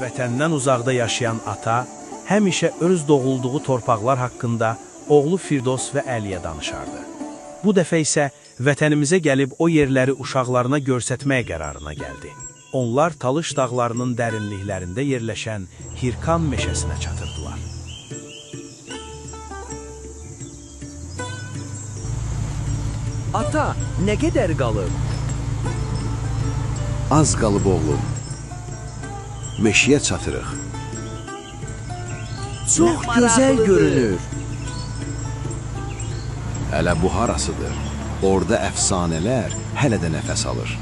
Vətəndən uzaqda yaşayan ata həmişə öz doğulduğu torpaqlar haqqında oğlu Firdos və Əliyə danışardı. Bu dəfə isə vətənimizə gəlib o yerləri uşaqlarına görsətmək qərarına gəldi. Onlar Talış dağlarının dərinliklərində yerləşən Hirkan meşəsinə çatırdılar. Ata, nə qədər qalıb? Az qalıb oğlum. Meşəyə çatırıq. Çox gözəl görünür. Hələ bu harasıdır? Orada əfsanələr hələ də nəfəs alır.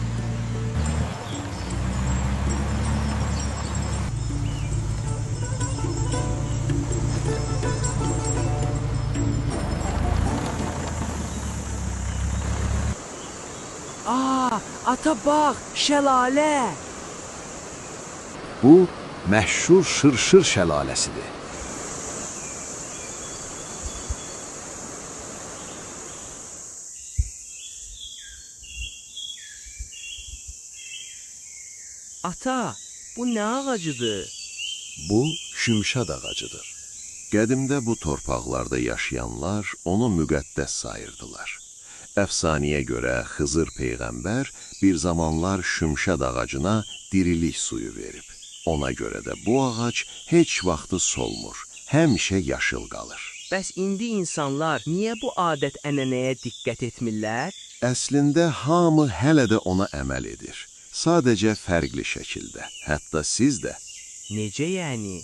Ata bax, şəlalə. Bu, məşhur Şırşır şəlaləsidir. Ata, bu nə ağacıdır? Bu, şümşad ağacıdır. Qədimdə bu torpaqlarda yaşayanlar onu müqəddəs sayırdılar. Əfsanəyə görə Xızır Peyğəmbər bir zamanlar şümşad ağacına dirilik suyu verib. Ona görə də bu ağac heç vaxtı solmur, həmişə yaşıl qalır. Bəs indi insanlar niyə bu adət-ənənəyə diqqət etmirlər? Əslində hamı hələ də ona əməl edir. Sadəcə fərqli şəkildə, hətta siz də. Necə yəni?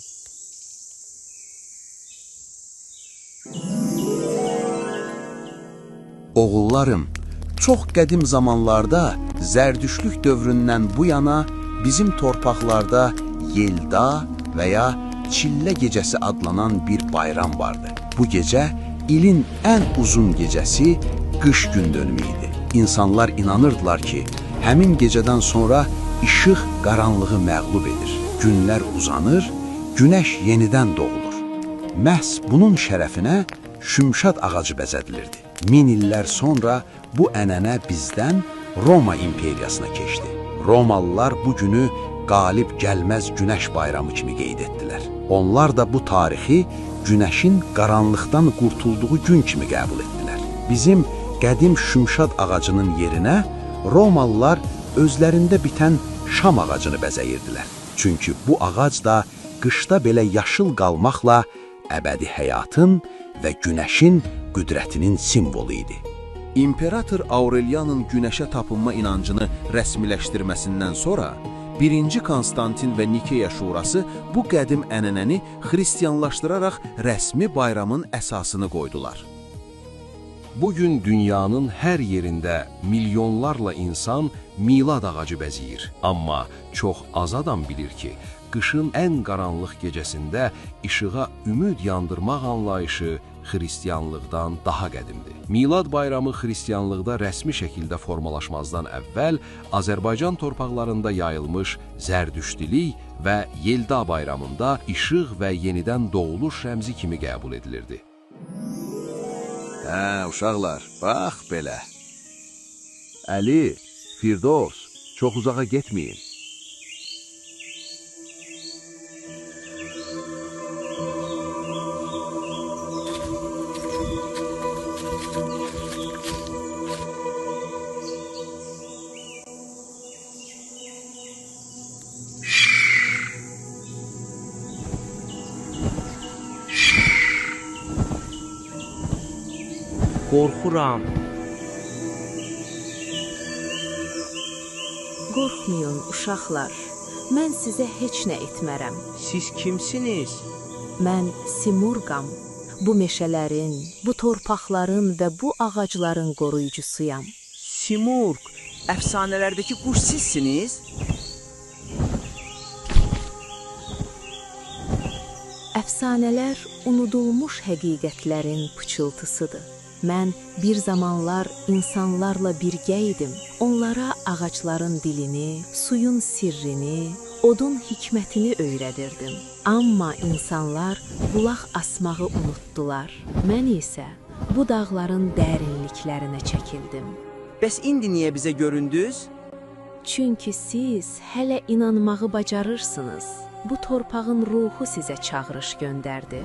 Oğullarım, çox qədim zamanlarda Zərdüştlük dövründən bu yana bizim torpaqlarda Yelda və ya Çillə gecəsi adlanan bir bayram vardı. Bu gecə ilin ən uzun gecəsi qış gün dönümü idi. İnsanlar inanırdılar ki, həmin gecədən sonra işıq qaranlığı məğlub edir. Günlər uzanır, günəş yenidən doğulur. Məhz bunun şərəfinə şümşad ağacı bəzədilirdi. 1000 illər sonra bu ənənə bizdən Roma imperiyasına keçdi. Romalılar bu günü qalib gəlməz günəş bayramı kimi qeyd etdilər. Onlar da bu tarixi günəşin qaranlıqdan qurtulduğu gün kimi qəbul etdilər. Bizim qədim şümşad ağacının yerinə Romalılar özlərində bitən şam ağacını bəzəyirdilər. Çünki bu ağac da qışda belə yaşıl qalmaqla əbədi həyatın və günəşin qüdrətinin simvolu idi. İmperator Aurelianın günəşə tapınma inancını rəsmiləşdirməsindən sonra 1-ci Konstantin və Nikeya şurası bu qədim ənənəni xristianlaşdıraraq rəsmi bayramın əsasını qoydular. Bugün dünyanın hər yerində milyonlarla insan milad ağacı bəzəyir. Amma çox az adam bilir ki, qışın ən qaranlıq gecəsində işığa ümid yandırmaq anlayışı xristianlıqdan daha qədimdir. Milad bayramı xristianlıqda rəsmi şəkildə formalaşmazdan əvvəl Azərbaycan torpaqlarında yayılmış Zərdüştülük və Yelda bayramında işıq və yenidən doğuluş rəmzi kimi qəbul edilirdi. Uşaqlar, bax belə. Əli, Firdos, çox uzağa getməyin. Qorxuram. Qorxmayın, uşaqlar. Mən sizə heç nə etmərəm. Siz kimsiniz? Mən Simurqam. Bu meşələrin, bu torpaqların və bu ağacların qoruyucusuyam. Simurq, əfsanələrdəki quş sizsiniz? Əfsanələr unudulmuş həqiqətlərin pıçıltısıdır. Mən bir zamanlar insanlarla birgə idim. Onlara ağacların dilini, suyun sirrini, odun hikmətini öyrədirdim. Amma insanlar qulaq asmağı unutdular. Mən isə bu dağların dərinliklərinə çəkildim. Bəs indi niyə bizə göründünüz? Çünki siz hələ inanmağı bacarırsınız. bu torpağın ruhu sizə çağırış göndərdi.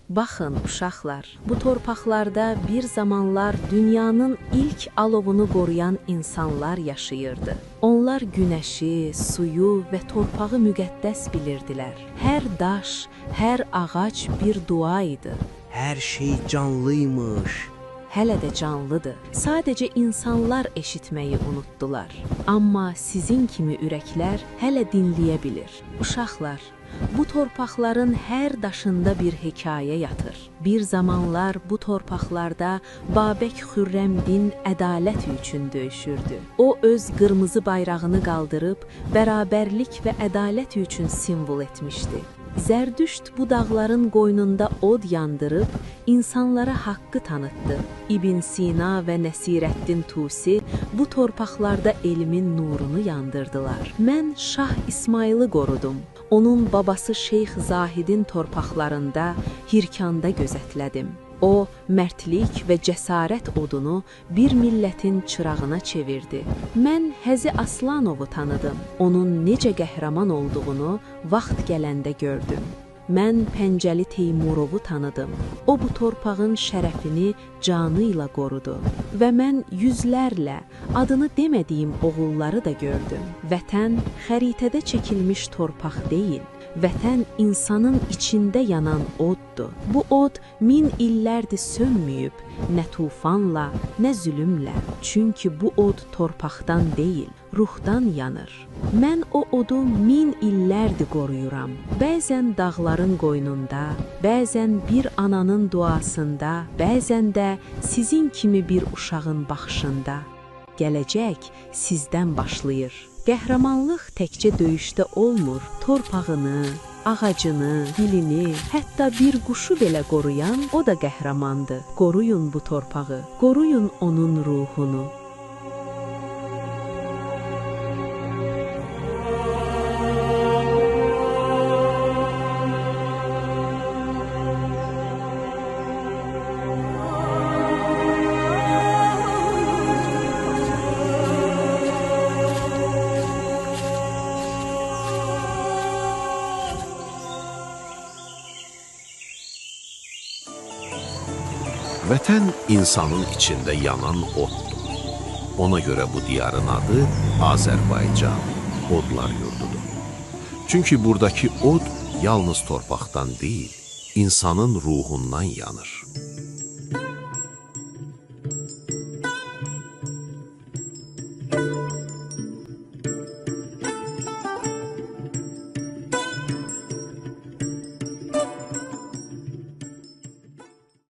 Baxın, uşaqlar, bu torpaqlarda bir zamanlar dünyanın ilk alovunu qoruyan insanlar yaşayırdı. Onlar günəşi, suyu və torpağı müqəddəs bilirdilər. Hər daş, hər ağac bir dua idi. Hər şey canlıymış. Hələ də canlıdır. Sadəcə insanlar eşitməyi unutdular. Amma sizin kimi ürəklər hələ dinləyə bilir. Uşaqlar, bu torpaqların hər daşında bir hekayə yatır. Bir zamanlar bu torpaqlarda Babək Xürrəmdin ədalət üçün döyüşürdü. O öz qırmızı bayrağını qaldırıb bərabərlik və ədalət üçün simvol etmişdi. Zərdüşt bu dağların qoynunda od yandırıb insanlara haqqı tanıtdı. İbn Sina və Nəsirəddin Tusi bu torpaqlarda elmin nurunu yandırdılar. Mən Şah İsmayılı qorudum. Onun babası Şeyx Zahidin torpaqlarında, Hirkanda gözətlədim. O, mərdlik və cəsarət odunu bir millətin çırağına çevirdi. Mən Həzi Aslanovu tanıdım. Onun necə qəhrəman olduğunu vaxt gələndə gördüm. Mən Pəncəli Teymurovu tanıdım. O, bu torpağın şərəfini canı ilə qorudu. Və mən yüzlərlə adını demədiyim oğulları da gördüm. Vətən xəritədə çəkilmiş torpaq deyil. Vətən insanın içində yanan oddur. Bu od 1000 illərdir sönməyib, nə tufanla, nə zülümlə. Çünki bu od torpaqdan deyil, ruhdan yanır. Mən o odu 1000 illərdir qoruyuram. Bəzən dağların qoynunda, bəzən bir ananın duasında, bəzən də sizin kimi bir uşağın baxışında. Gələcək sizdən başlayır. Qəhrəmanlıq təkcə döyüşdə olmur, torpağını, ağacını, dilini, hətta bir quşu belə qoruyan o da qəhrəmandır. Qoruyun bu torpağı, qoruyun onun ruhunu. Vətən insanın içində yanan oddur. Ona görə bu diyarın adı Azərbaycan, odlar yurdudur. Çünki buradakı od yalnız torpaqdan deyil, insanın ruhundan yanır.